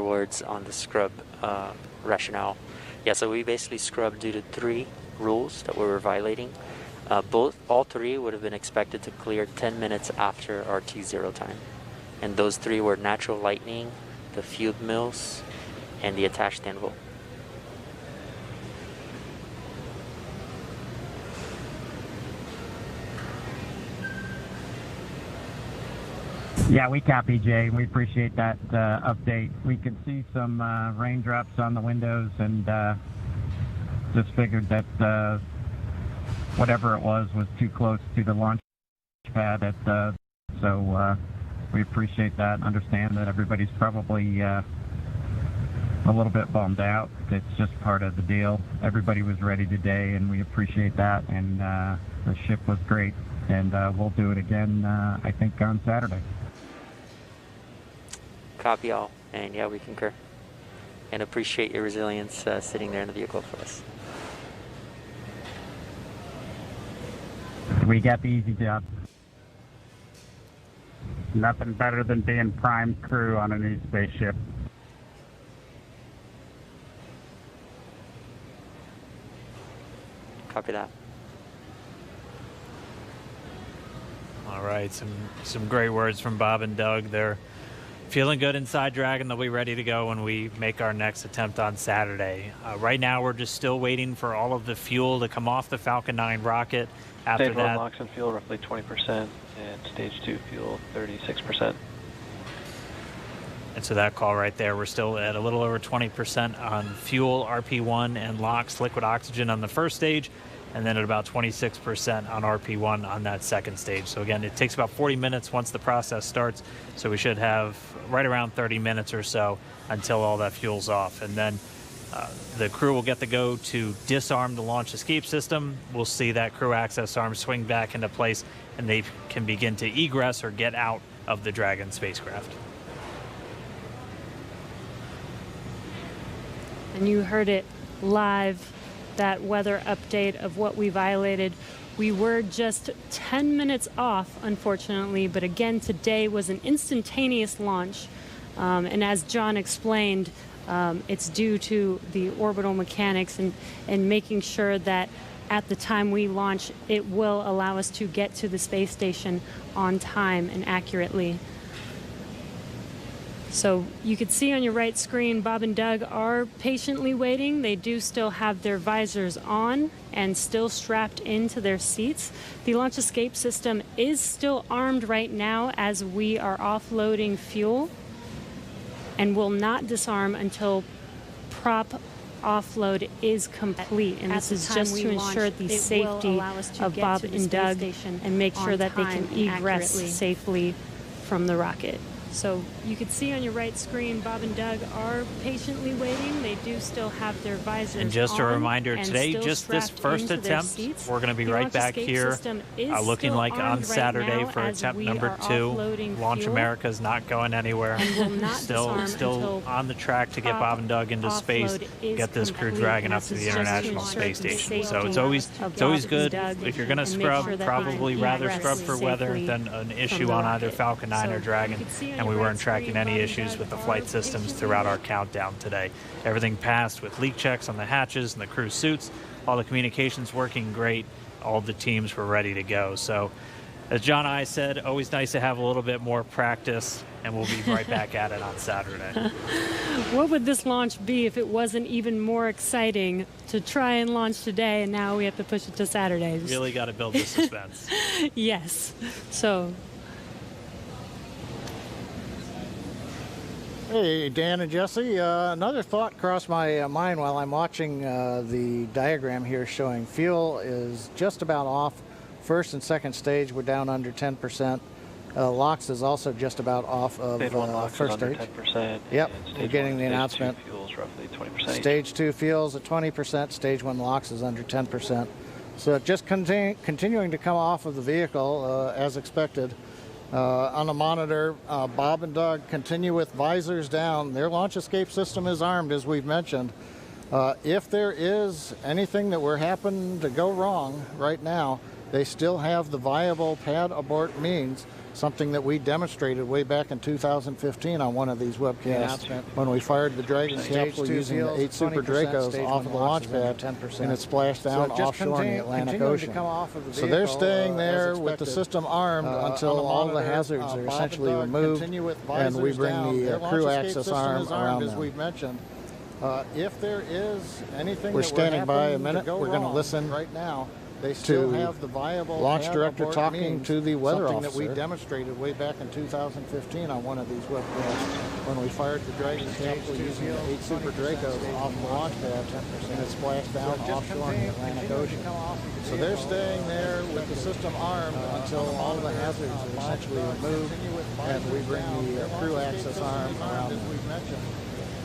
words on the scrub rationale. Yeah, so we basically scrubbed due to 3 rules that we were violating. All 3 would have been expected to clear 10 minutes after our T0 time. And those 3 were natural lightning, the fuel mills, and the attached anvil. Yeah, we copy, Jay. We appreciate that update. We could see some raindrops on the windows, and just figured that whatever it was too close to the launch pad. So we appreciate that and understand that everybody's probably a little bit bummed out. It's just part of the deal. Everybody was ready today, and we appreciate that. And the ship was great, and we'll do it again, I think, on Saturday. Copy all, and yeah, we concur. And appreciate your resilience sitting there in the vehicle for us. We got the easy job. Nothing better than being prime crew on a new spaceship. Copy that. All right, some great words from Bob and Doug. They're feeling good inside Dragon. They'll be ready to go when we make our next attempt on Saturday. Right now, we're just still waiting for all of the fuel to come off the Falcon 9 rocket. After Stage 1 that, LOX and fuel roughly 20%, and Stage 2 fuel 36%. and so that call right there, we're still at a little over 20% on fuel, RP1, and LOX, liquid oxygen on the first stage, and then at about 26% on RP1 on that second stage. So again, it takes about 40 minutes once the process starts, so we should have right around 30 minutes or so until all that fuel's off. And then the crew will get the go to disarm the launch escape system. We'll see that crew access arm swing back into place, and they can begin to egress or get out of the Dragon spacecraft. And you heard it live, that weather update of what we violated. We were just 10 minutes off, unfortunately, but again, today was an instantaneous launch. And as John explained, it's due to the orbital mechanics and making sure that at the time we launch, it will allow us to get to the space station on time and accurately. So you can see on your right screen, Bob and Doug are patiently waiting. They do still have their visors on and still strapped into their seats. The launch escape system is still armed right now as we are offloading fuel, and will not disarm until prop offload is complete. And this is just to ensure the safety of Bob and Doug and make sure that they can egress safely from the rocket. So you can see on your right screen, Bob and Doug are patiently waiting. They do still have their visors on. And just a reminder, today, just this first attempt, we're going to be right back here looking like on Saturday for attempt number 2. Launch America is not going anywhere. Still on the track to get Bob and Doug into space, get this Crew Dragon up to the International Space Station. So it's always good. If you're going to scrub, probably rather scrub for weather than an issue on either Falcon 9 or Dragon. And we weren't tracking any issues with the flight systems throughout our countdown today. Everything passed with leak checks on the hatches and the crew suits. All the communications working great. All the teams were ready to go. So, as John and I said, always nice to have a little bit more practice, and we'll be right back at it on Saturday. What would this launch be if it wasn't even more exciting to try and launch today, and now we have to push it to Saturday? Really got to build the suspense. Yes. So... Hey, Dan and Jesse. Another thought crossed my mind while I'm watching the diagram here showing fuel is just about off. First and second stage, we're down under 10%. LOX is also just about off of first stage. 10%. Yep, we're getting the announcement. Stage 2 fuels roughly 20%. Stage 2 fuels at 20%. Stage 1 LOX is under 10%. So just continuing to come off of the vehicle as expected. On the monitor, Bob and Doug continue with visors down. Their launch escape system is armed, as we've mentioned. If there is anything that were happening to go wrong right now, They still have the viable pad abort means, something that we demonstrated way back in 2015 on one of these webcasts when we fired the Dragon capsule using the 8 Super Dracos off of the launch pad and it splashed down offshore in the Atlantic Ocean. So they're staying there with the system armed until all the hazards are essentially removed and we bring the crew access arm around them. As we've mentioned. If there is anything we're standing by a minute, we're going to listen right now. They still have the viable launch director talking to the weather officer. Something that we demonstrated way back in 2015 on one of these webcasts when we fired the Dragon capsule using the 8 Super Dracos off the launch pad and it splashed down offshore in the Atlantic Ocean. So they're staying there with the system armed until all the hazards are essentially removed and we bring the crew access arm around them.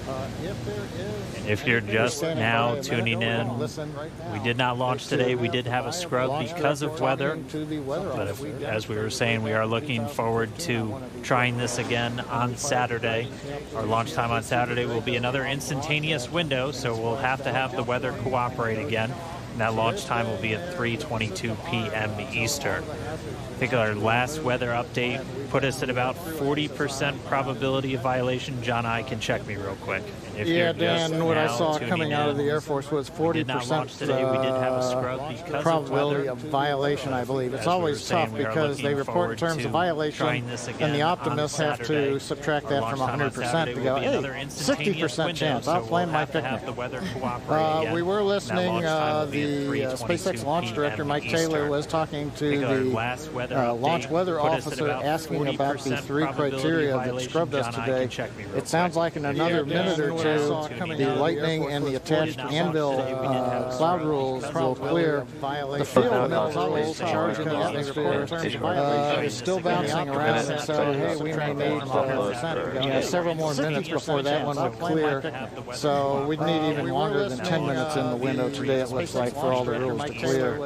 And if you're just now tuning in, we did not launch today. We did have a scrub because of weather. But as we were saying, we are looking forward to trying this again on Saturday. Our launch time on Saturday will be another instantaneous window, so we'll have to have the weather cooperate again. And that launch time will be at 3:22 p.m. Eastern. I think our last weather update put us at about 40% probability of violation. John, I can check me real quick. If yeah, Dan, what I saw coming out of the Air Force was 40% probability of violation, I believe. It's always tough because they report in terms of violation, and the optimists have to subtract that from 100% to go, hey, 60% chance, I'll plan my picnic. We were listening, the SpaceX launch director, Mike Taylor, was talking to the launch weather officer asking about the 3 criteria that scrubbed us today. It sounds like in another minute or two, the lightning and the attached anvil cloud rules will clear. The field rules charging the atmosphere is still bouncing around, so hey, we may need several more minutes before that one would clear. So we'd need even longer than 10 minutes in the window today, it looks like, for all the rules to clear.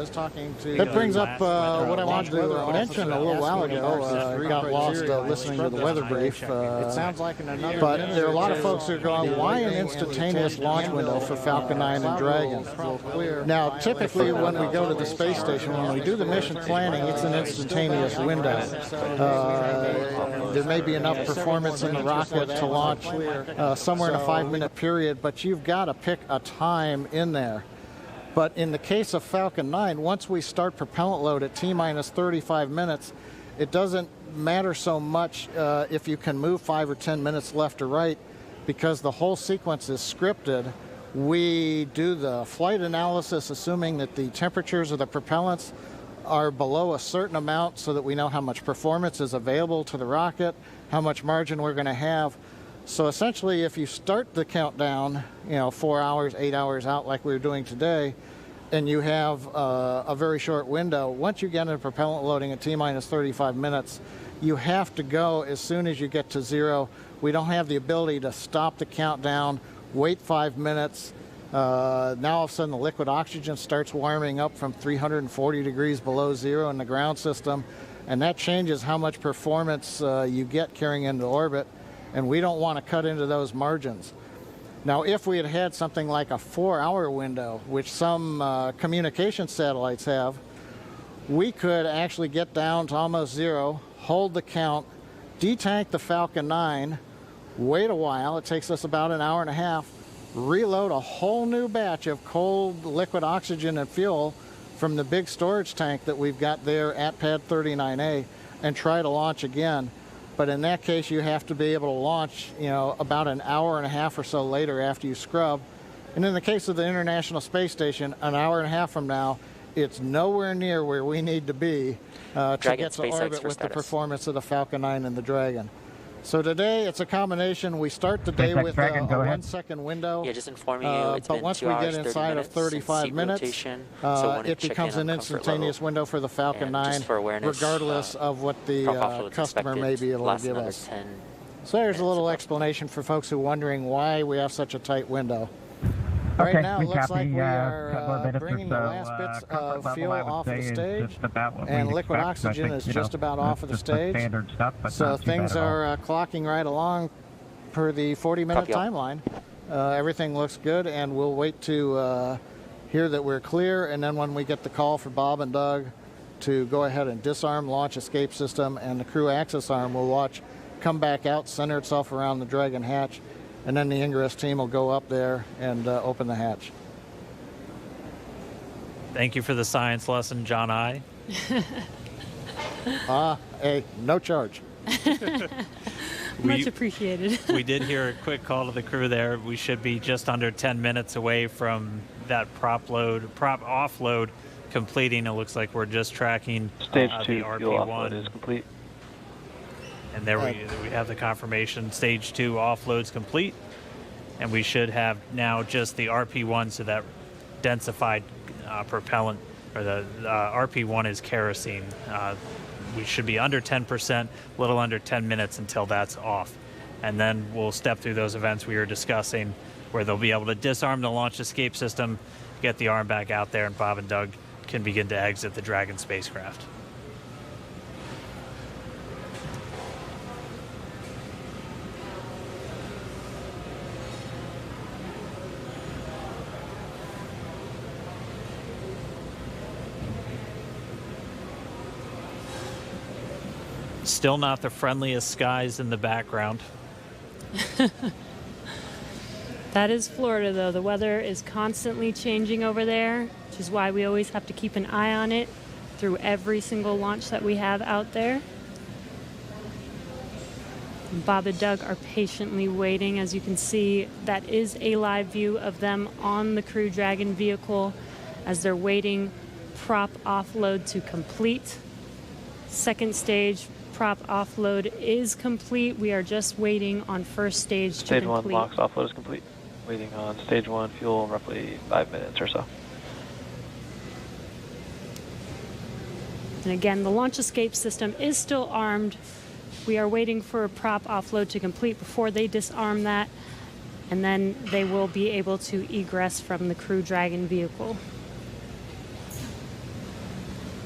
That brings up what I wanted to mention a little while ago. I got lost listening to the weather brief. But there are a lot of folks who are going, why an instantaneous launch window for Falcon 9 and Dragon? Now, typically when we go to the space station, when we do the mission planning, it's an instantaneous window. There may be enough performance in the rocket to launch somewhere in a 5-minute period, but you've got to pick a time in there. But in the case of Falcon 9, once we start propellant load at T-minus 35 minutes, it doesn't matter so much if you can move 5 or 10 minutes left or right, because the whole sequence is scripted. We do the flight analysis assuming that the temperatures of the propellants are below a certain amount so that we know how much performance is available to the rocket, how much margin we're going to have. So essentially, if you start the countdown, 4 hours, 8 hours out like we were doing today, and you have a very short window, once you get into propellant loading at T-minus 35 minutes, you have to go as soon as you get to zero. We don't have the ability to stop the countdown, wait 5 minutes. Now all of a sudden the liquid oxygen starts warming up from 340 degrees below zero in the ground system, and that changes how much performance you get carrying into orbit, and we don't want to cut into those margins. Now, if we had had something like a 4-hour window, which some communication satellites have, we could actually get down to almost zero, hold the count, detank the Falcon 9, wait a while, it takes us about an hour and a half, reload a whole new batch of cold liquid oxygen and fuel from the big storage tank that we've got there at Pad 39A and try to launch again. But in that case, you have to be able to launch, about an hour and a half or so later after you scrub. And in the case of the International Space Station, an hour and a half from now, it's nowhere near where we need to be to get to orbit with the performance of the Falcon 9 and the Dragon. So today, it's a combination. We start the day with a 1-second window. Yeah, just informing you, it's but once we get inside of 35 minutes, it becomes an instantaneous window for the Falcon 9, regardless of what the customer may be able to give us. So there's a little explanation for folks who are wondering why we have such a tight window. Okay, right now, it looks copy, like we are bringing the last bits of fuel off of the stage, and liquid oxygen is just about off of the stage. So things are clocking right along per the 40-minute timeline. Everything looks good, and we'll wait to hear that we're clear, and then when we get the call for Bob and Doug to go ahead and disarm the launch escape system, and the crew access arm will watch come back out, center itself around the Dragon hatch, and then the ingress team will go up there and open the hatch. Thank you for the science lesson, John I. Hey, no charge. Much appreciated. We did hear a quick call to the crew there. We should be just under 10 minutes away from that prop offload completing. It looks like we're just tracking Stage 2 the fuel offload RP1 is complete. And there we have the confirmation. Stage 2 offload's complete. And we should have now just the RP1, so that densified propellant, or the RP1 is kerosene. We should be under 10%, a little under 10 minutes until that's off. And then we'll step through those events we were discussing, where they'll be able to disarm the launch escape system, get the arm back out there, and Bob and Doug can begin to exit the Dragon spacecraft. Still not the friendliest skies in the background. That is Florida, though. The weather is constantly changing over there, which is why we always have to keep an eye on it through every single launch that we have out there. And Bob and Doug are patiently waiting. As you can see, that is a live view of them on the Crew Dragon vehicle as they're waiting prop offload to complete. Second stage prop offload is complete. We are just waiting on first stage to complete. Stage 1 LOX offload is complete. Waiting on Stage 1 fuel in roughly 5 minutes or so. And again, the launch escape system is still armed. We are waiting for a prop offload to complete before they disarm that, and then they will be able to egress from the Crew Dragon vehicle.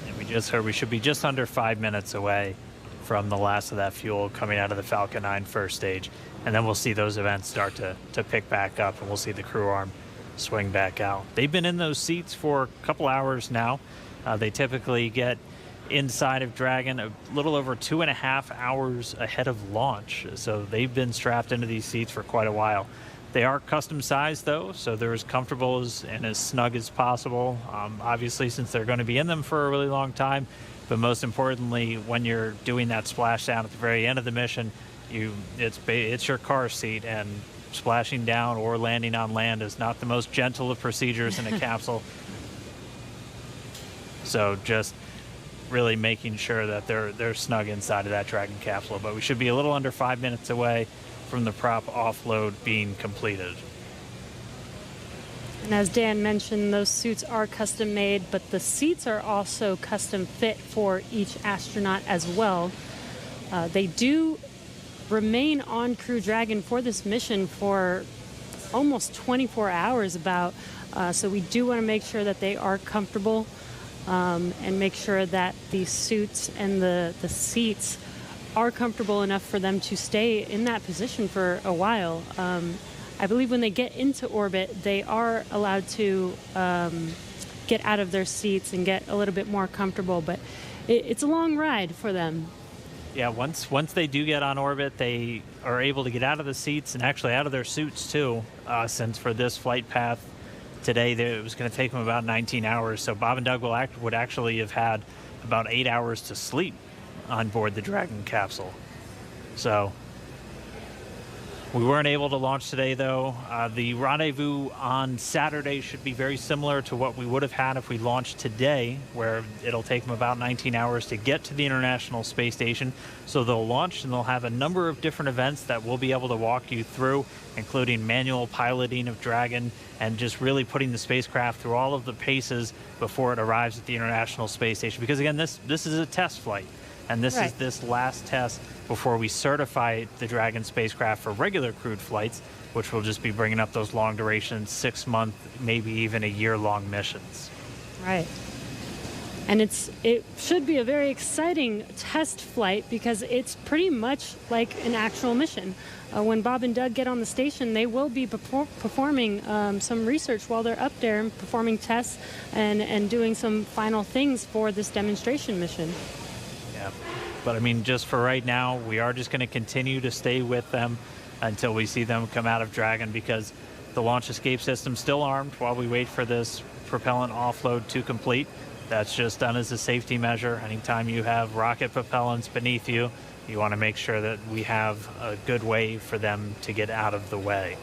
And we just heard we should be just under 5 minutes away from the last of that fuel coming out of the Falcon 9 first stage. And then we'll see those events start to pick back up, and we'll see the crew arm swing back out. They've been in those seats for a couple hours now. They typically get inside of Dragon a little over 2.5 hours ahead of launch. So they've been strapped into these seats for quite a while. They are custom sized, though, so they're as comfortable and as snug as possible. Obviously, since they're going to be in them for a really long time. But most importantly, when you're doing that splashdown at the very end of the mission, it's your car seat, and splashing down or landing on land is not the most gentle of procedures in a capsule. So just really making sure that they're snug inside of that Dragon capsule. But we should be a little under 5 minutes away from the prop offload being completed. And as Dan mentioned, those suits are custom made, but the seats are also custom fit for each astronaut as well. They do remain on Crew Dragon for this mission for almost 24 hours about. So we do want to make sure that they are comfortable and make sure that the suits and the seats are comfortable enough for them to stay in that position for a while. I believe when they get into orbit, they are allowed to get out of their seats and get a little bit more comfortable, but it's a long ride for them. Yeah, once they do get on orbit, they are able to get out of the seats and actually out of their suits too, since for this flight path today, it was going to take them about 19 hours. So Bob and Doug would actually have had about 8 hours to sleep on board the Dragon capsule. So we weren't able to launch today, though. The rendezvous on Saturday should be very similar to what we would have had if we launched today, where it'll take them about 19 hours to get to the International Space Station. So they'll launch, and they'll have a number of different events that we'll be able to walk you through, including manual piloting of Dragon and just really putting the spacecraft through all of the paces before it arrives at the International Space Station. Because, again, this is a test flight. And this is this last test before we certify the Dragon spacecraft for regular crewed flights, which will just be bringing up those long duration, 6 month, maybe even a year-long missions. Right. And it should be a very exciting test flight because it's pretty much like an actual mission. When Bob and Doug get on the station, they will be performing some research while they're up there and performing tests and doing some final things for this demonstration mission. Yeah, but I mean, just for right now, we are just going to continue to stay with them until we see them come out of Dragon, because the launch escape system's still armed while we wait for this propellant offload to complete. That's just done as a safety measure. Anytime you have rocket propellants beneath you, you want to make sure that we have a good way for them to get out of the way.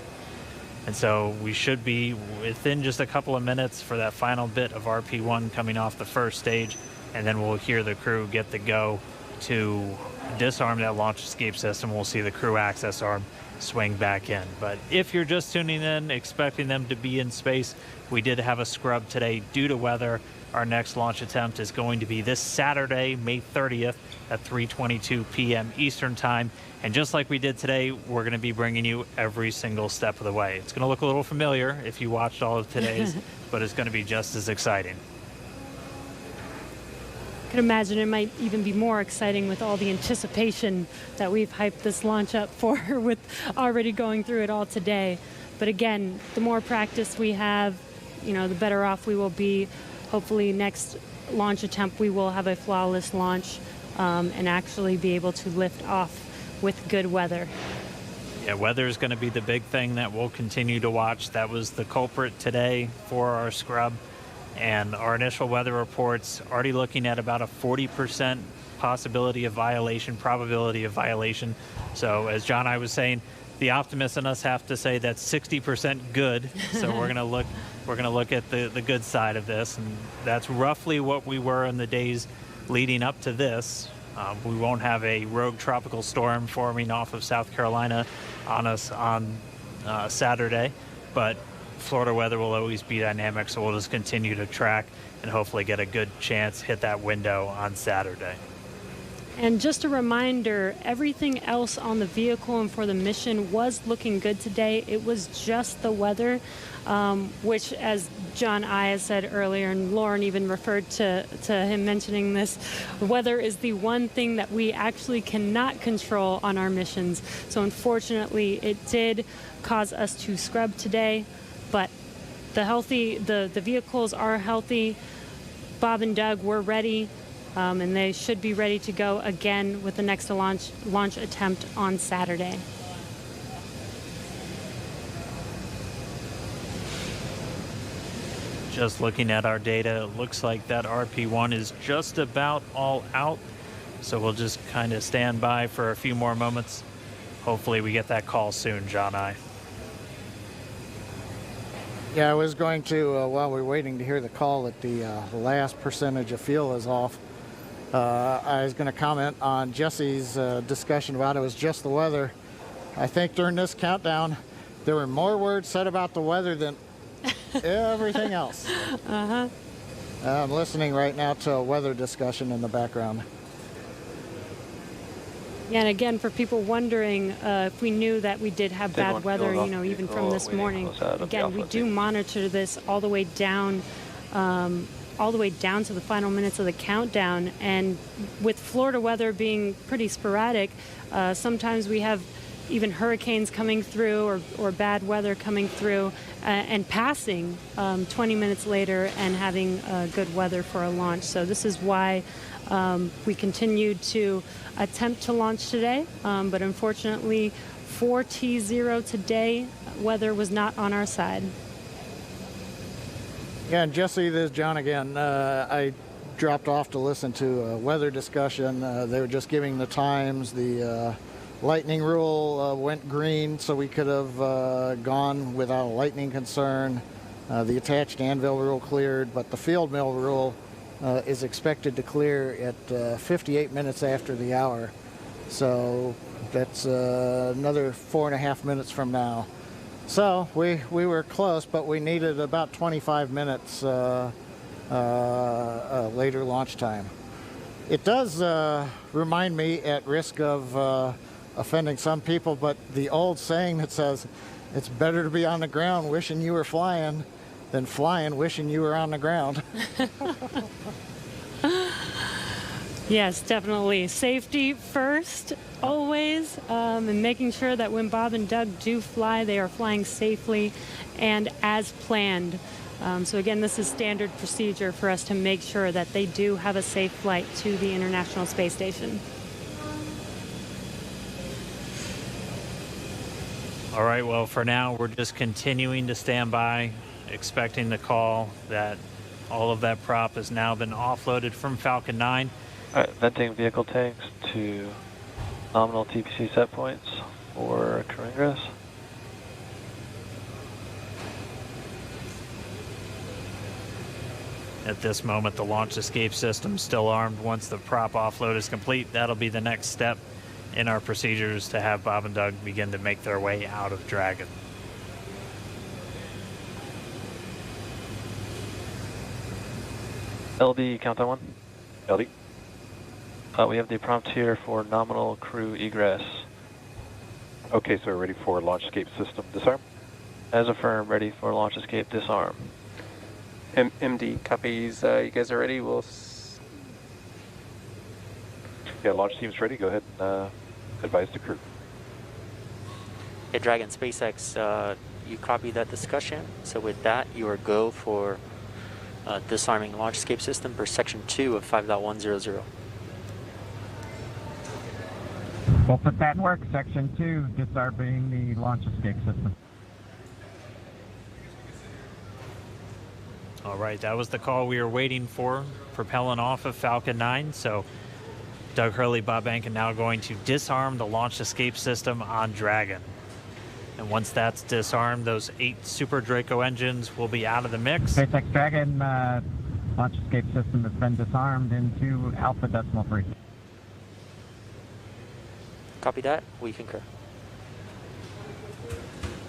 And so we should be within just a couple of minutes for that final bit of RP1 coming off the first stage, and then we'll hear the crew get the go to disarm that launch escape system. We'll see the crew access arm swing back in. But if you're just tuning in, expecting them to be in space, we did have a scrub today due to weather. Our next launch attempt is going to be this Saturday, May 30th at 3:22 p.m. Eastern Time. And just like we did today, we're going to be bringing you every single step of the way. It's going to look a little familiar if you watched all of today's, but it's going to be just as exciting. I can imagine it might even be more exciting with all the anticipation that we've hyped this launch up for with already going through it all today. But again, the more practice we have, the better off we will be. Hopefully next launch attempt we will have a flawless launch and actually be able to lift off with good weather. Yeah, weather is going to be the big thing that we'll continue to watch. That was the culprit today for our scrub. And our initial weather reports already looking at about a 40% probability of violation. So as John and I was saying, the optimists in us have to say that's 60% good. So we're gonna look at the good side of this, and that's roughly what we were in the days leading up to this. We won't have a rogue tropical storm forming off of South Carolina on us on Saturday, but Florida weather will always be dynamic, so we'll just continue to track and hopefully get a good chance hit that window on Saturday. And just a reminder, everything else on the vehicle and for the mission was looking good today. It was just the weather, which, as John I said earlier, and Lauren even referred to him mentioning this, weather is the one thing that we actually cannot control on our missions. So unfortunately, it did cause us to scrub today, but the vehicles are healthy. Bob and Doug were ready. And they should be ready to go again with the next launch attempt on Saturday. Just looking at our data, it looks like that RP1 is just about all out. So we'll just kind of stand by for a few more moments. Hopefully we get that call soon, John I. Yeah, I was going to, while we're waiting to hear the call that the last percentage of fuel is off, I was going to comment on Jesse's discussion about it was just the weather. I think during this countdown, there were more words said about the weather than everything else. Uh-huh. I'm listening right now to a weather discussion in the background. Yeah, and again, for people wondering if we knew that we did have bad weather, even from this morning. Again, we do monitor this all the way down to the final minutes of the countdown. And with Florida weather being pretty sporadic, sometimes we have even hurricanes coming through or bad weather coming through and passing 20 minutes later and having good weather for a launch. So this is why we continued to attempt to launch today, but unfortunately for T0 today, weather was not on our side. Yeah, and Jesse, this is John again. I dropped off to listen to a weather discussion. They were just giving the times. The lightning rule went green, so we could have gone without a lightning concern. The attached anvil rule cleared, but the field mill rule is expected to clear at 58 minutes after the hour. So that's another 4.5 minutes from now. So we were close, but we needed about 25 minutes later launch time. It does remind me, at risk of offending some people, but the old saying that says it's better to be on the ground wishing you were flying than flying wishing you were on the ground. Yes, definitely. Safety first, always, and making sure that when Bob and Doug do fly, they are flying safely and as planned. So again, this is standard procedure for us to make sure that they do have a safe flight to the International Space Station. All right, well, for now, we're just continuing to stand by, expecting the call that all of that prop has now been offloaded from Falcon 9. All right, venting vehicle tanks to nominal TPC set points for crew ingress. At this moment, the launch escape system is still armed. Once the prop offload is complete, that'll be the next step in our procedures to have Bob and Doug begin to make their way out of Dragon. LD, count on one. LD. We have the prompt here for nominal crew egress. Okay, so we're ready for launch escape system disarm. As affirmed, ready for launch escape disarm. MD copies. You guys are ready? Yeah, launch team's ready. Go ahead and advise the crew. Hey, Dragon SpaceX, you copy that discussion. So with that, you are go for disarming launch escape system per section 2 of 5.100. We'll put that in work. Section 2, disarming the launch escape system. All right, that was the call we were waiting for, propelling off of Falcon 9. So Doug Hurley, Bob Behnken now going to disarm the launch escape system on Dragon. And once that's disarmed, those 8 Super Draco engines will be out of the mix. SpaceX Dragon launch escape system has been disarmed into Alpha Decimal 3. Copy that. We concur.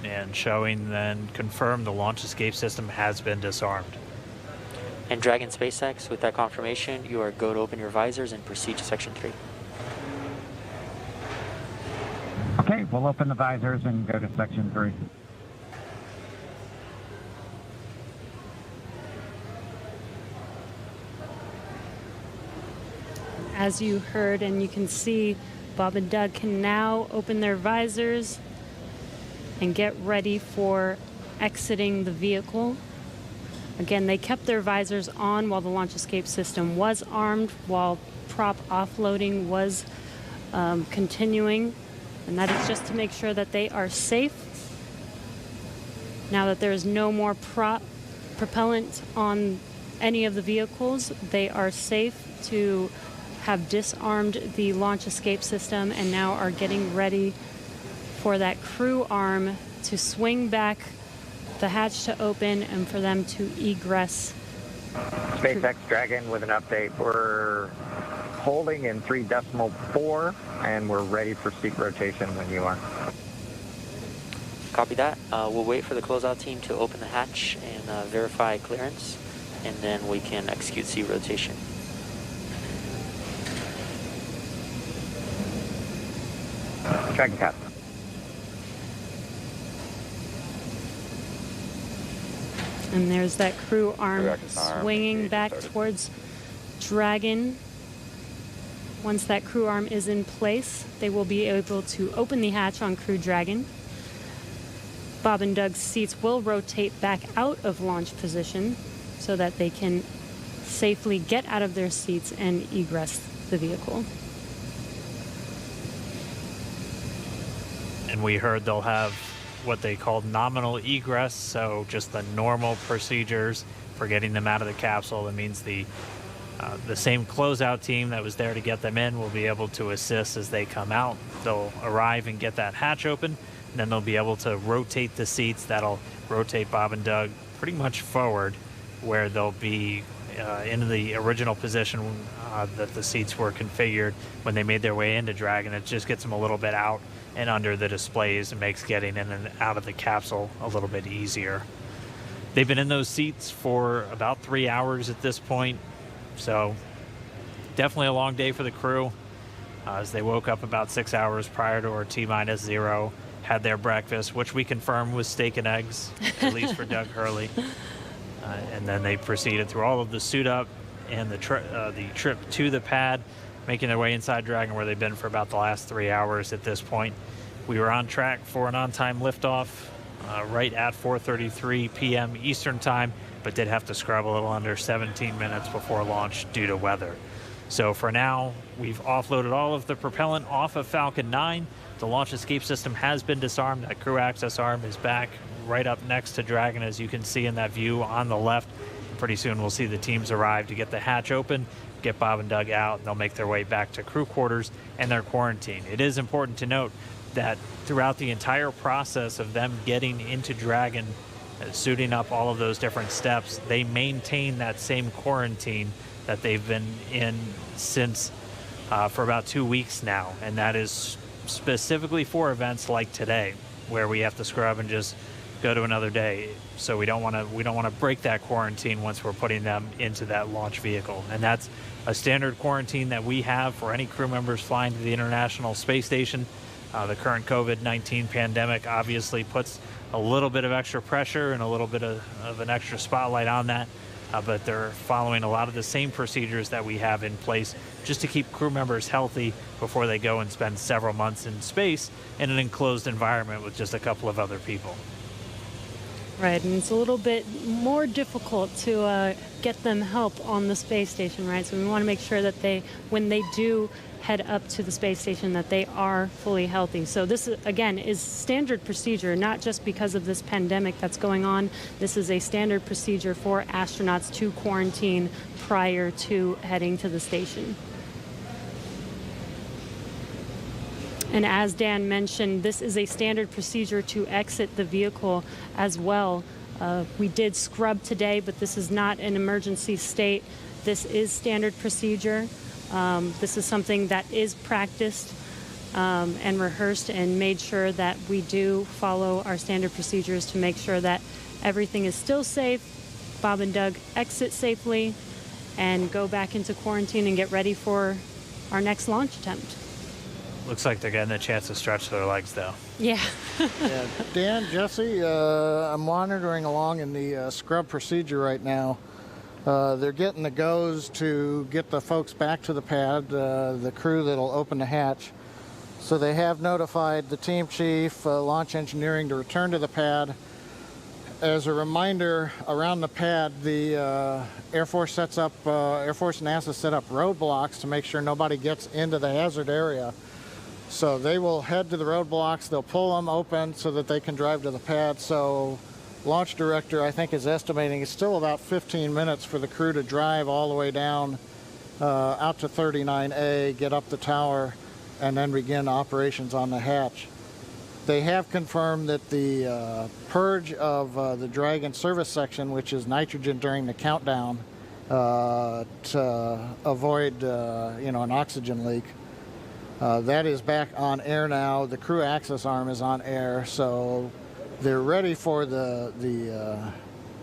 And showing then confirmed the launch escape system has been disarmed. And Dragon SpaceX, with that confirmation, you are go to open your visors and proceed to section 3. Okay, we'll open the visors and go to section 3. As you heard and you can see, Bob and Doug can now open their visors and get ready for exiting the vehicle. Again, they kept their visors on while the launch escape system was armed, while prop offloading was continuing, and that is just to make sure that they are safe. Now that there is no more propellant on any of the vehicles, they are safe to have disarmed the launch escape system and now are getting ready for that crew arm to swing back, the hatch to open, and for them to egress. SpaceX Dragon with an update. We're holding in 3.4 and we're ready for seat rotation when you are. Copy that. We'll wait for the closeout team to open the hatch and verify clearance, and then we can execute seat rotation. Dragon cap. And there's that crew arm swinging back towards Dragon. Once that crew arm is in place, they will be able to open the hatch on Crew Dragon. Bob and Doug's seats will rotate back out of launch position so that they can safely get out of their seats and egress the vehicle. And we heard they'll have what they call nominal egress, so just the normal procedures for getting them out of the capsule. That means the same closeout team that was there to get them in will be able to assist as they come out. They'll arrive and get that hatch open, and then they'll be able to rotate the seats. That'll rotate Bob and Doug pretty much forward, where they'll be in the original position that the seats were configured when they made their way into Dragon. It just gets them a little bit out and under the displays and makes getting in and out of the capsule a little bit easier. They've been in those seats for about 3 hours at this point, so definitely a long day for the crew, as they woke up about 6 hours prior to our T-0, had their breakfast, which we confirmed was steak and eggs, at least for Doug Hurley. And then they proceeded through all of the suit up and the trip to the pad, making their way inside Dragon, where they've been for about the last 3 hours at this point. We were on track for an on-time liftoff right at 4:33 p.m. Eastern Time, but did have to scrub a little under 17 minutes before launch due to weather. So for now, we've offloaded all of the propellant off of Falcon 9. The launch escape system has been disarmed. That crew access arm is back right up next to Dragon, as you can see in that view on the left. Pretty soon we'll see the teams arrive to get the hatch open, get Bob and Doug out, and they'll make their way back to crew quarters and their quarantine. It is important to note that throughout the entire process of them getting into Dragon, suiting up all of those different steps, they maintain that same quarantine that they've been in since for about 2 weeks now, and that is specifically for events like today, where we have to scrub and just go to another day. So we don't want to break that quarantine once we're putting them into that launch vehicle, and that's a standard quarantine that we have for any crew members flying to the International Space Station. The current COVID-19 pandemic obviously puts a little bit of extra pressure and a little bit of an extra spotlight on that, but they're following a lot of the same procedures that we have in place just to keep crew members healthy before they go and spend several months in space in an enclosed environment with just a couple of other people. Right, and it's a little bit more difficult to get them help on the space station, right? So we want to make sure that when they do head up to the space station, that they are fully healthy. So this, again, is standard procedure, not just because of this pandemic that's going on. This is a standard procedure for astronauts to quarantine prior to heading to the station. And as Dan mentioned, this is a standard procedure to exit the vehicle as well. We did scrub today, but this is not an emergency state. This is standard procedure. This is something that is practiced and rehearsed and made sure that we do follow our standard procedures to make sure that everything is still safe. Bob and Doug exit safely and go back into quarantine and get ready for our next launch attempt. Looks like they're getting a chance to stretch their legs, though. Yeah. Yeah. Dan, Jesse, I'm monitoring along in the scrub procedure right now. They're getting the goes to get the folks back to the pad, the crew that'll open the hatch. So they have notified the team chief, launch engineering, to return to the pad. As a reminder, around the pad, the Air Force and NASA set up roadblocks to make sure nobody gets into the hazard area. So they will head to the roadblocks, they'll pull them open so that they can drive to the pad. So launch director, I think, is estimating it's still about 15 minutes for the crew to drive all the way down out to 39A, get up the tower, and then begin operations on the hatch. They have confirmed that the purge of the Dragon service section, which is nitrogen during the countdown to avoid an oxygen leak, that is back on air now. The crew access arm is on air, so they're ready for the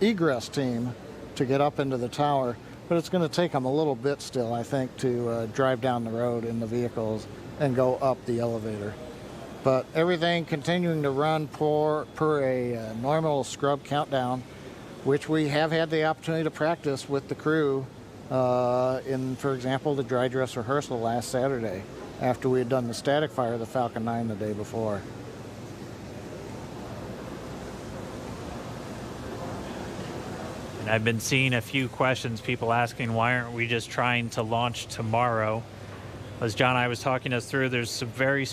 egress team to get up into the tower. But it's going to take them a little bit still, I think, to drive down the road in the vehicles and go up the elevator. But everything continuing to run per a normal scrub countdown, which we have had the opportunity to practice with the crew in, for example, the dry dress rehearsal last Saturday, after we had done the static fire of the Falcon 9 the day before. And I've been seeing a few questions, people asking, why aren't we just trying to launch tomorrow? As John and I was talking us through, there's some very